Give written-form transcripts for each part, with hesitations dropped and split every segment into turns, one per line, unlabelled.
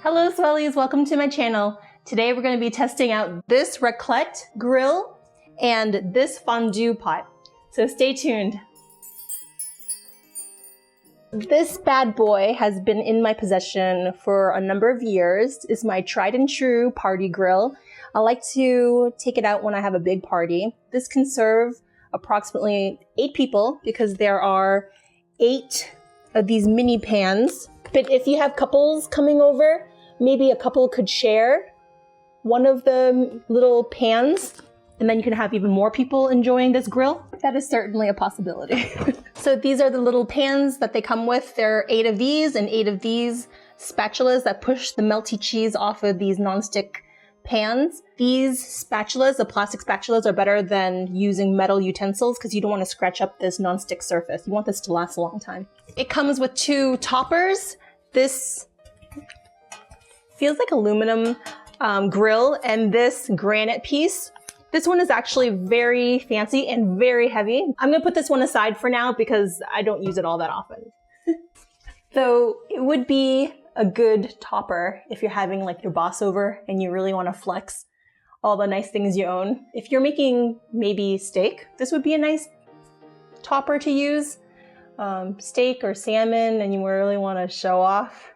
Hello Swellies, welcome to my channel. Today we're going to be testing out this raclette grill and this fondue pot. So stay tuned. This bad boy has been in my possession for a number of years. It's my tried and true party grill. I like to take it out when I have a big party. This can serve approximately 8 people because there are 8 of these mini pans. But if you have couples coming over, maybe a couple could share one of the little pans, and then you can have even more people enjoying this grill. That is certainly a possibility. So these are the little pans that they come with. There are 8 of these and 8 of these spatulas that push the melty cheese off of these nonstick pans. These spatulas, the plastic spatulas, are better than using metal utensils because you don't want to scratch up this nonstick surface. You want this to last a long time. It comes with 2 toppers. This feels like aluminum grill, and this granite piece. This one is actually very fancy and very heavy. I'm gonna put this one aside for now because I don't use it all that often. Though it would be a good topper if you're having like your boss over and you really want to flex all the nice things you own. If you're making maybe steak, this would be a nice topper to use. Steak or salmon, and you really want to show off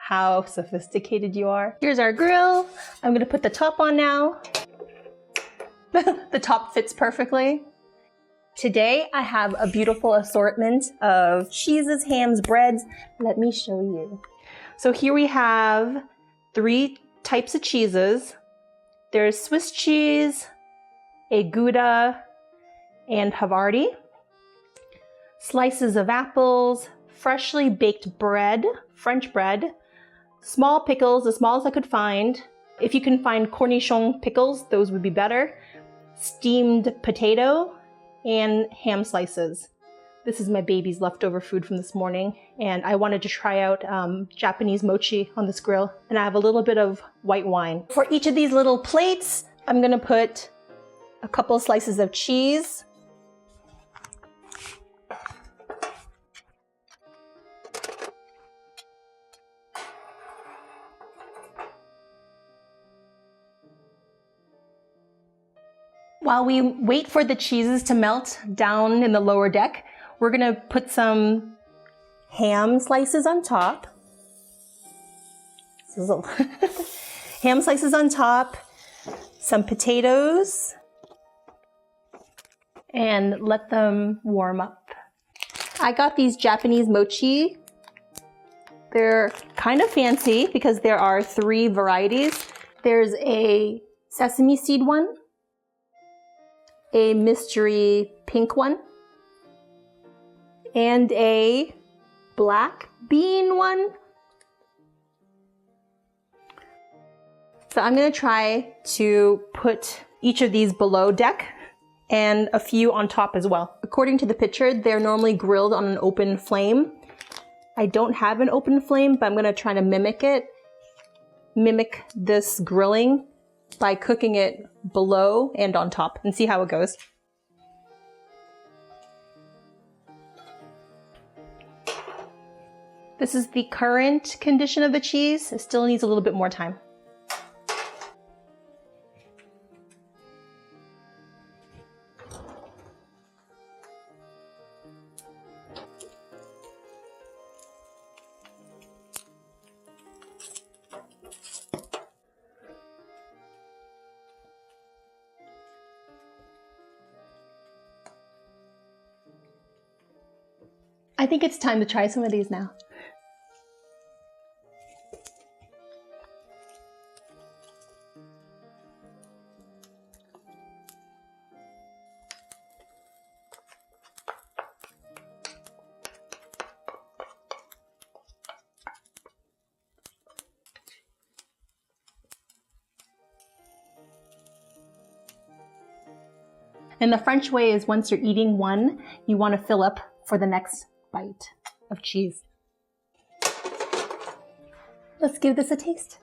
how sophisticated you are. Here's our grill. I'm gonna put the top on now. The top fits perfectly. Today I have a beautiful assortment of cheeses, hams, breads. Let me show you. So here we have 3 types of cheeses. There's Swiss cheese, a Gouda, and Havarti. Slices of apples, freshly baked bread, French bread, small pickles, as small as I could find. If you can find cornichon pickles, those would be better. Steamed potato and ham slices. This is my baby's leftover food from this morning, and I wanted to try out Japanese mochi on this grill, and I have a little bit of white wine. For each of these little plates, I'm gonna put a couple slices of cheese. While we wait for the cheeses to melt down in the lower deck, we're gonna put some ham slices on top. Ham slices on top, some potatoes, and let them warm up. I got these Japanese mochi. They're kind of fancy because there are 3 varieties. There's a sesame seed one, a mystery pink one, and a black bean one. So I'm gonna try to put each of these below deck and a few on top as well. According to the picture, they're normally grilled on an open flame. I don't have an open flame, but I'm gonna try to mimic this grilling by cooking it below and on top and see how it goes. This is the current condition of the cheese. It still needs a little bit more time. I think it's time to try some of these now. And the French way is once you're eating one, you want to fill up for the next bite of cheese. Let's give this a taste.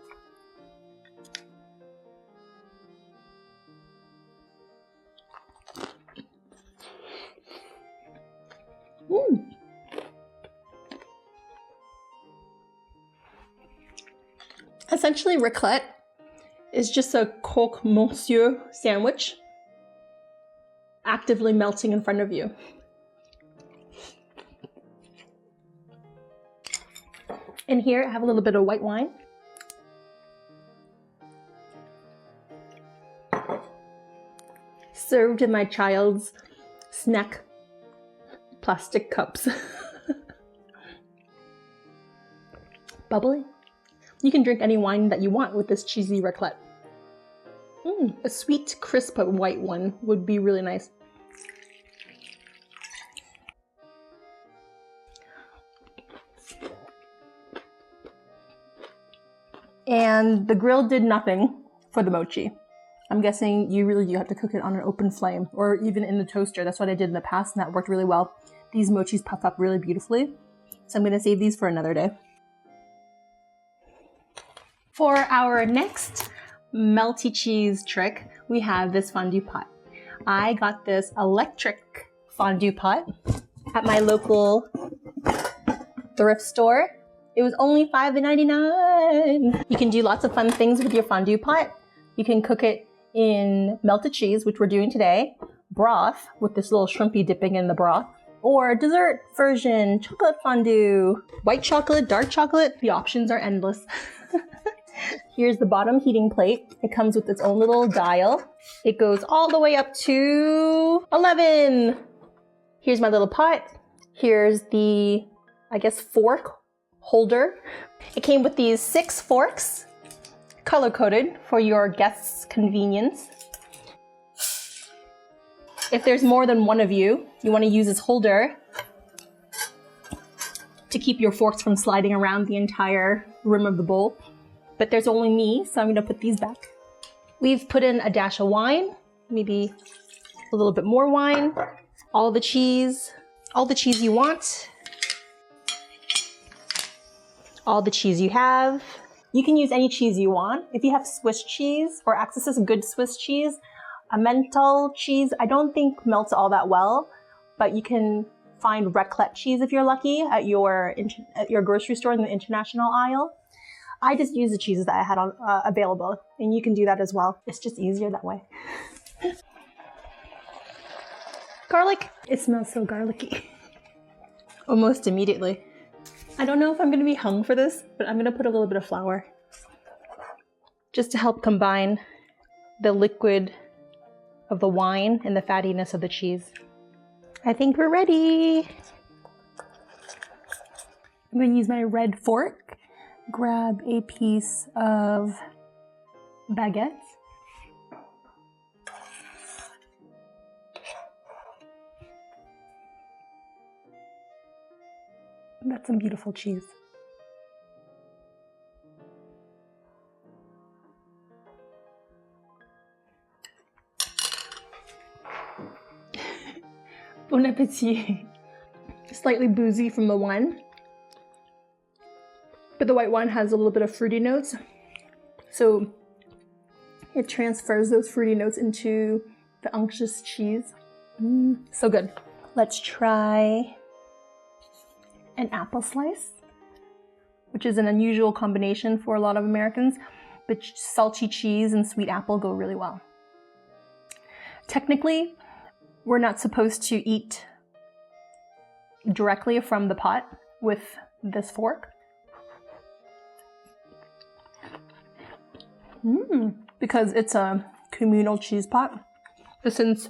Essentially, raclette is just a croque monsieur sandwich actively melting in front of you. And here I have a little bit of white wine. Served in my child's snack plastic cups. Bubbly. You can drink any wine that you want with this cheesy raclette. A sweet, crisp white one would be really nice. And the grill did nothing for the mochi. I'm guessing you really do have to cook it on an open flame or even in the toaster. That's what I did in the past and that worked really well. These mochis puff up really beautifully. So I'm gonna save these for another day. For our next melty cheese trick, we have this fondue pot. I got this electric fondue pot at my local thrift store. It was only $5.99. You can do lots of fun things with your fondue pot. You can cook it in melted cheese, which we're doing today, broth with this little shrimpy dipping in the broth, or dessert version, chocolate fondue, white chocolate, dark chocolate. The options are endless. Here's the bottom heating plate. It comes with its own little dial. It goes all the way up to 11. Here's my little pot. Here's the, I guess, fork holder. It came with these 6 forks, color-coded for your guests' convenience. If there's more than one of you, you want to use this holder to keep your forks from sliding around the entire rim of the bowl. But there's only me, so I'm going to put these back. We've put in a dash of wine, maybe a little bit more wine, all the cheese you want, all the cheese you have. You can use any cheese you want. If you have Swiss cheese or access to good Swiss cheese, a menthol cheese, I don't think melts all that well, but you can find raclette cheese if you're lucky at your grocery store in the international aisle. I just use the cheeses that I had on available, and you can do that as well. It's just easier that way. Garlic. It smells so garlicky. Almost immediately. I don't know if I'm going to be hung for this, but I'm going to put a little bit of flour just to help combine the liquid of the wine and the fattiness of the cheese. I think we're ready. I'm going to use my red fork. Grab a piece of baguette. That's some beautiful cheese. Bon appetit. Slightly boozy from the wine. But the white wine has a little bit of fruity notes, so it transfers those fruity notes into the unctuous cheese. So good. Let's try an apple slice, which is an unusual combination for a lot of Americans, but salty cheese and sweet apple go really well. Technically, we're not supposed to eat directly from the pot with this fork. Because it's a communal cheese pot. But since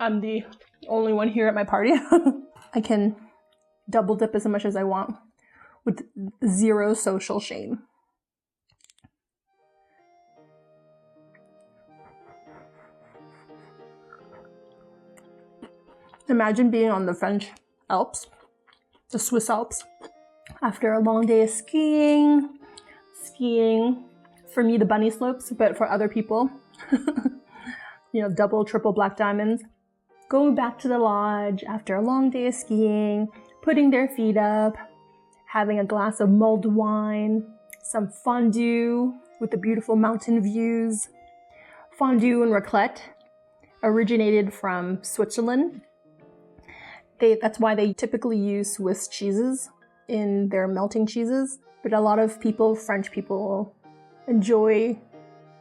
I'm the only one here at my party, I can double dip as much as I want with zero social shame. Imagine being on the French Alps, the Swiss Alps, after a long day of skiing. For me, the bunny slopes, but for other people, double, triple black diamonds. Going back to the lodge after a long day of skiing, putting their feet up, having a glass of mulled wine, some fondue with the beautiful mountain views. Fondue and raclette originated from Switzerland. That's why they typically use Swiss cheeses in their melting cheeses. But a lot of people, French people, enjoy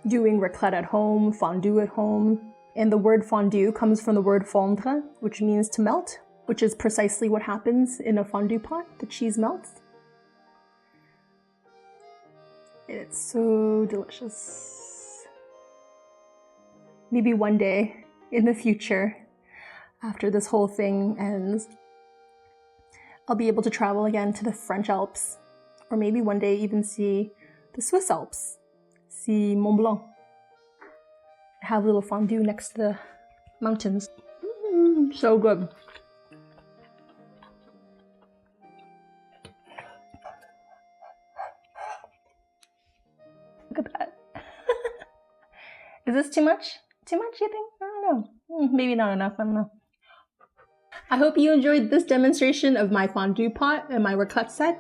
doing raclette at home, fondue at home. And the word fondue comes from the word fondre, which means to melt, which is precisely what happens in a fondue pot. The cheese melts. It's so delicious. Maybe one day in the future, after this whole thing ends, I'll be able to travel again to the French Alps, or maybe one day even see the Swiss Alps, see Mont Blanc, have a little fondue next to the mountains. So good. Look at that. Is this too much? Too much, you think? I don't know. Maybe not enough, I don't know. I hope you enjoyed this demonstration of my fondue pot and my raclette set.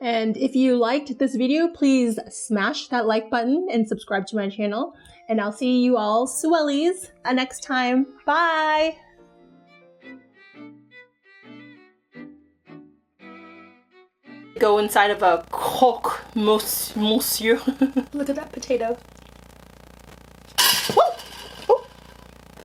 And if you liked this video, please smash that like button and subscribe to my channel. And I'll see you all swellies next time. Bye! Go inside of a croque monsieur. Look at that potato.